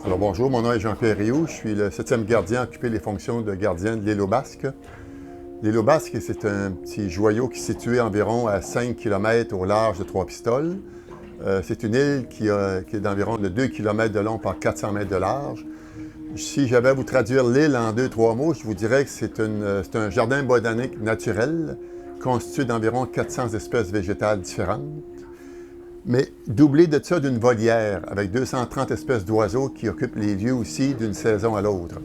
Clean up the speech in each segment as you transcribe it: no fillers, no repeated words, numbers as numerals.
Alors bonjour, mon nom est Jean-Pierre Rioux, je suis le 7e gardien à occuper les fonctions de gardien de l'île aux Basques. L'île aux Basques, c'est un petit joyau qui est situé environ à 5 km au large de Trois-Pistoles. C'est une île qui est d'environ de 2 km de long par 400 mètres de large. Si j'avais à vous traduire l'île en 2-3 mots, je vous dirais que c'est un jardin botanique naturel constitué d'environ 400 espèces végétales différentes, mais doublé de ça d'une volière avec 230 espèces d'oiseaux qui occupent les lieux aussi d'une saison à l'autre.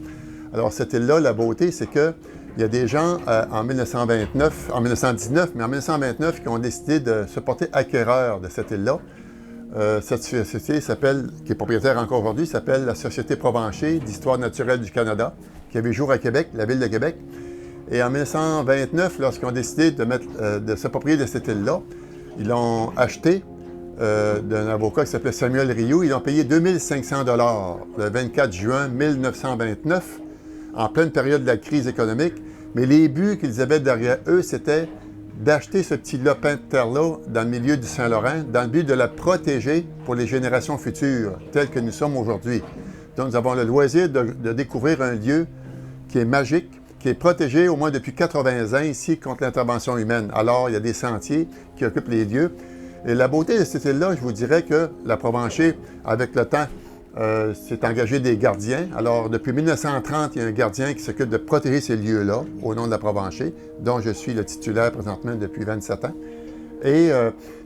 Alors cette île-là, la beauté, c'est qu'il y a des gens en 1919, mais en 1929 qui ont décidé de se porter acquéreurs de cette île-là. Cette société qui est propriétaire encore aujourd'hui, s'appelle la Société Provencher d'Histoire naturelle du Canada, qui avait jour à Québec, la ville de Québec. Et en 1929, lorsqu'ils ont décidé de s'approprier de cette île-là, ils l'ont acheté d'un avocat qui s'appelait Samuel Rioux. Ils ont payé 2500 $ le 24 juin 1929, en pleine période de la crise économique. Mais les buts qu'ils avaient derrière eux, c'était d'acheter ce petit lopin de terre-là dans le milieu du Saint-Laurent, dans le but de la protéger pour les générations futures, telles que nous sommes aujourd'hui. Donc, nous avons le loisir de découvrir un lieu qui est magique, qui est protégé au moins depuis 80 ans ici contre l'intervention humaine. Alors, il y a des sentiers qui occupent les lieux. Et la beauté de cette île-là, je vous dirais que la Provencher, avec le temps, s'est engagé des gardiens. Alors, depuis 1930, il y a un gardien qui s'occupe de protéger ces lieux-là, au nom de la Provencher, dont je suis le titulaire présentement depuis 27 ans. Et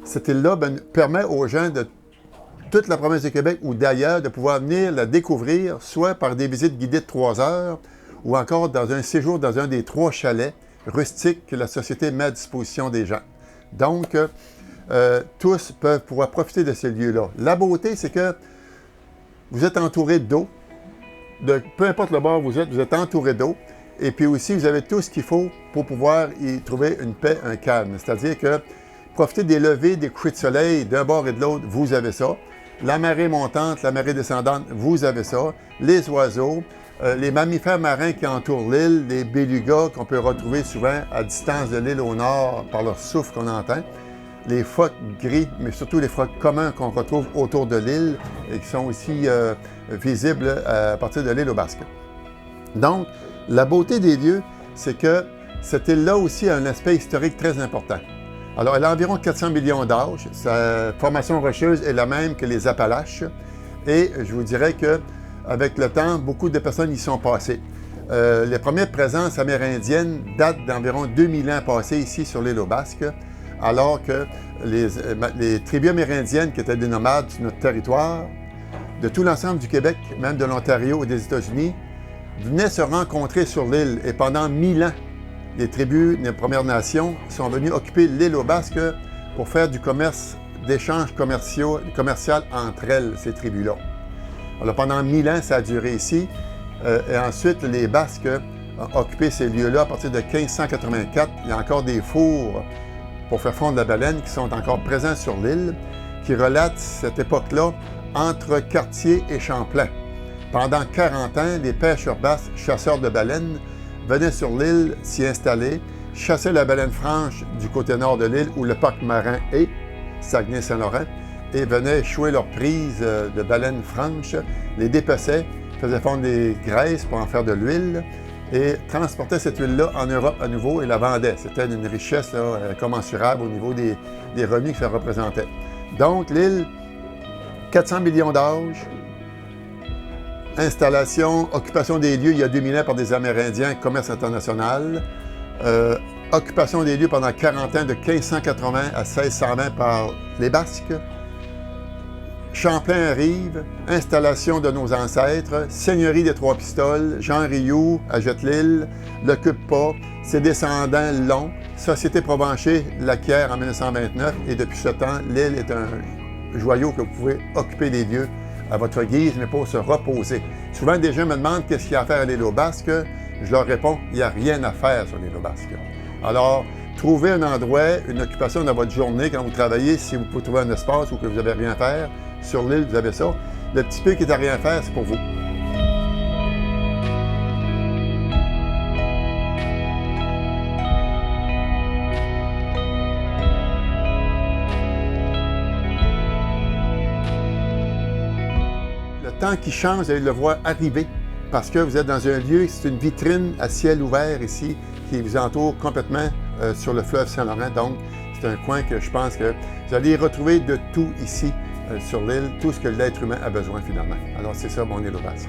cette île-là permet aux gens de toute la province de Québec ou d'ailleurs de pouvoir venir la découvrir, soit par des visites guidées de 3 heures, ou encore dans un séjour dans un des 3 chalets rustiques que la Société met à disposition des gens. Donc, tous peuvent pouvoir profiter de ces lieux-là. La beauté, c'est que vous êtes entouré d'eau. Peu importe le bord où vous êtes entouré d'eau. Et puis aussi, vous avez tout ce qu'il faut pour pouvoir y trouver une paix, un calme. C'est-à-dire que profiter des levées, des couchers de soleil d'un bord et de l'autre, vous avez ça. La marée montante, la marée descendante, vous avez ça. Les oiseaux, les mammifères marins qui entourent l'île, les bélugas qu'on peut retrouver souvent à distance de l'île au nord par leur souffle qu'on entend. Les phoques gris, mais surtout les phoques communs qu'on retrouve autour de l'île et qui sont aussi visibles à partir de l'île aux Basques. Donc, la beauté des lieux, c'est que cette île-là aussi a un aspect historique très important. Alors, elle a environ 400 millions d'âge. Sa formation rocheuse est la même que les Appalaches. Et je vous dirais qu'avec le temps, beaucoup de personnes y sont passées. Les premières présences amérindiennes datent d'environ 2000 ans passés ici sur l'île aux Basques, alors que les tribus amérindiennes qui étaient des nomades sur notre territoire, de tout l'ensemble du Québec, même de l'Ontario et des États-Unis, venaient se rencontrer sur l'île. Et pendant 1000 ans, les tribus des Premières Nations sont venues occuper l'île aux Basques pour faire du commerce, d'échanges commercial entre elles, ces tribus-là. Alors pendant 1000 ans, ça a duré ici. Et ensuite, les Basques ont occupé ces lieux-là à partir de 1584. Il y a encore des fours pour faire fondre la baleine qui sont encore présents sur l'île, qui relatent cette époque-là entre Cartier et Champlain. Pendant 40 ans, les pêcheurs basques, chasseurs de baleines, venaient sur l'île s'y installer, chassaient la baleine franche du côté nord de l'île où le parc marin est, Saguenay-Saint-Laurent, et venaient échouer leur prise de baleines franches, les dépeçaient, faisaient fondre des graisses pour en faire de l'huile, et transportaient cette huile-là en Europe à nouveau et la vendaient. C'était une richesse commensurable au niveau des revenus que ça représentait. Donc, l'île, 400 millions d'âge, installation, occupation des lieux il y a 2000 ans par des Amérindiens, commerce international, occupation des lieux pendant 40 ans de 1580 à 1620 par les Basques. Champlain arrive, installation de nos ancêtres, seigneurie des Trois-Pistoles, Jean Rioux achète l'île, l'occupe pas, ses descendants l'ont, Société Provencher l'acquiert en 1929 et depuis ce temps, l'île est un joyau que vous pouvez occuper les lieux à votre guise, mais pour se reposer. Souvent, des gens me demandent qu'est-ce qu'il y a à faire à l'île aux Basques. Je leur réponds, il n'y a rien à faire sur l'île aux Basques. Alors, trouvez un endroit, une occupation dans votre journée quand vous travaillez, si vous pouvez trouver un espace ou que vous n'avez rien à faire. Sur l'île, vous avez ça. Le petit peu qui est à rien faire, c'est pour vous. Le temps qui change, vous allez le voir arriver parce que vous êtes dans un lieu, c'est une vitrine à ciel ouvert ici qui vous entoure complètement sur le fleuve Saint-Laurent. Donc, c'est un coin que je pense que vous allez retrouver de tout ici sur l'île, tout ce que l'être humain a besoin finalement. Alors, c'est ça mon île au basque.